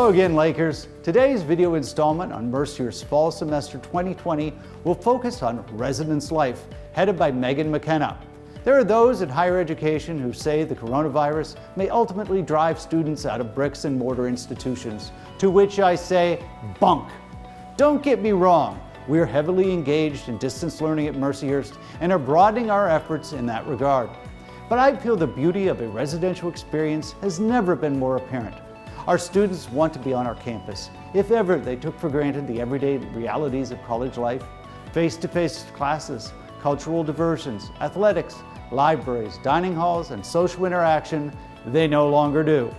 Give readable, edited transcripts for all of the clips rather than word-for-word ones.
Hello again, Lakers. Today's video installment on Mercyhurst Fall Semester 2020 will focus on residence life, headed by McKenna. There are those in higher education who say the coronavirus may ultimately drive students out of bricks and mortar institutions, to which I say, bunk. Don't get me wrong, we're heavily engaged in distance learning at Mercyhurst and are broadening our efforts in that regard. But I feel the beauty of a residential experience has never been more apparent. Our students want to be on our campus. If ever they took for granted the everyday realities of college life, face-to-face classes, cultural diversions, athletics, libraries, dining halls, and social interaction, they no longer do.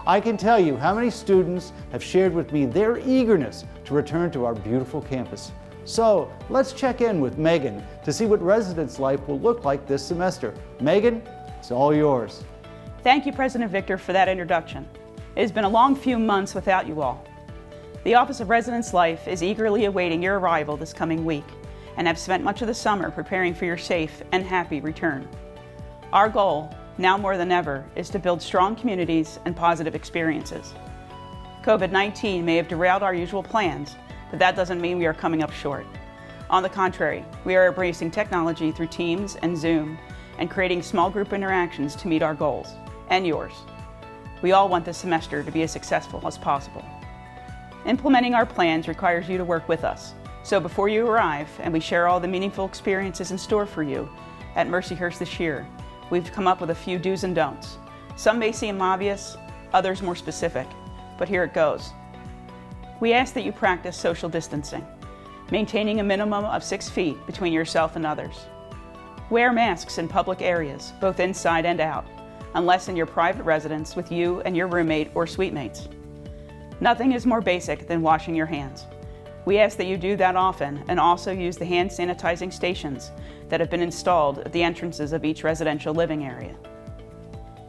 I can tell you how many students have shared with me their eagerness to return to our beautiful campus. So let's check in with Megan to see what residence life will look like this semester. Megan, it's all yours. Thank you, President Victor, for that introduction. It has been a long few months without you all. The Office of Residence Life is eagerly awaiting your arrival this coming week and have spent much of the summer preparing for your safe and happy return. Our goal, now more than ever, is to build strong communities and positive experiences. COVID-19 may have derailed our usual plans, but that doesn't mean we are coming up short. On the contrary, we are embracing technology through Teams and Zoom and creating small group interactions to meet our goals, and yours. We all want this semester to be as successful as possible. Implementing our plans requires you to work with us. So before you arrive and we share all the meaningful experiences in store for you at Mercyhurst this year, we've come up with a few do's and don'ts. Some may seem obvious, others more specific, but here it goes. We ask that you practice social distancing, maintaining a minimum of 6 feet between yourself and others. Wear masks in public areas, both inside and out, unless in your private residence with you and your roommate or suite mates. Nothing is more basic than washing your hands. We ask that you do that often and also use the hand sanitizing stations that have been installed at the entrances of each residential living area.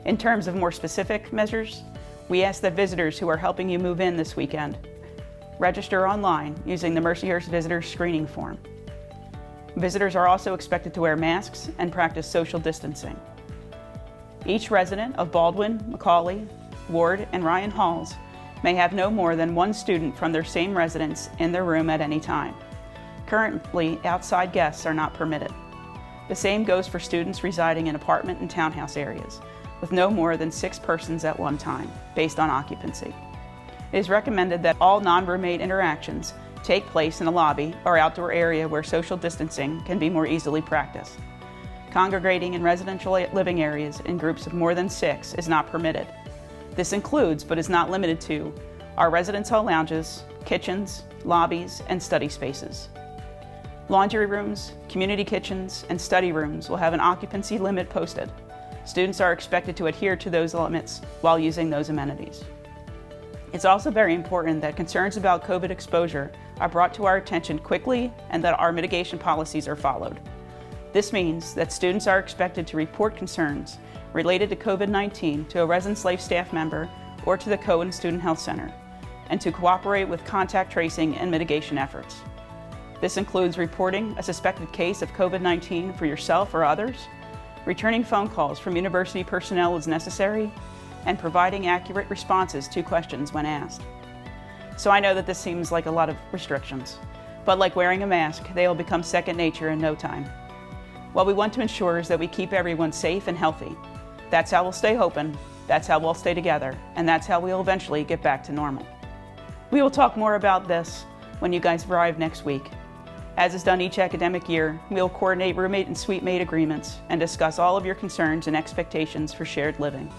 In terms of more specific measures, we ask that visitors who are helping you move in this weekend register online using the Mercyhurst Visitor Screening Form. Visitors are also expected to wear masks and practice social distancing. Each resident of Baldwin, Macaulay, Ward, and Ryan Halls may have no more than one student from their same residence in their room at any time. Currently, outside guests are not permitted. The same goes for students residing in apartment and townhouse areas, with no more than 6 persons at one time, based on occupancy. It is recommended that all non-roommate interactions take place in a lobby or outdoor area where social distancing can be more easily practiced. Congregating in residential living areas in groups of more than 6 is not permitted. This includes, but is not limited to, our residence hall lounges, kitchens, lobbies, and study spaces. Laundry rooms, community kitchens, and study rooms will have an occupancy limit posted. Students are expected to adhere to those limits while using those amenities. It's also very important that concerns about COVID exposure are brought to our attention quickly and that our mitigation policies are followed. This means that students are expected to report concerns related to COVID-19 to a residence life staff member or to the Cohen Student Health Center, and to cooperate with contact tracing and mitigation efforts. This includes reporting a suspected case of COVID-19 for yourself or others, returning phone calls from university personnel as necessary, and providing accurate responses to questions when asked. So I know that this seems like a lot of restrictions, but like wearing a mask, they will become second nature in no time. What we want to ensure is that we keep everyone safe and healthy. That's how we'll stay open, that's how we'll stay together, and that's how we'll eventually get back to normal. We will talk more about this when you guys arrive next week. As is done each academic year, we will coordinate roommate and suite mate agreements and discuss all of your concerns and expectations for shared living.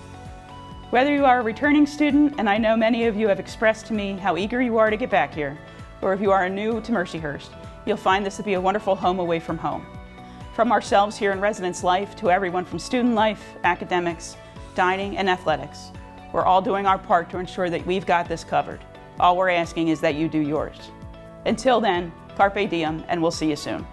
Whether you are a returning student, and I know many of you have expressed to me how eager you are to get back here, or if you are new to Mercyhurst, you'll find this to be a wonderful home away from home. From ourselves here in residence life to everyone from student life, academics, dining, and athletics, we're all doing our part to ensure that we've got this covered. All we're asking is that you do yours. Until then, carpe diem, and we'll see you soon.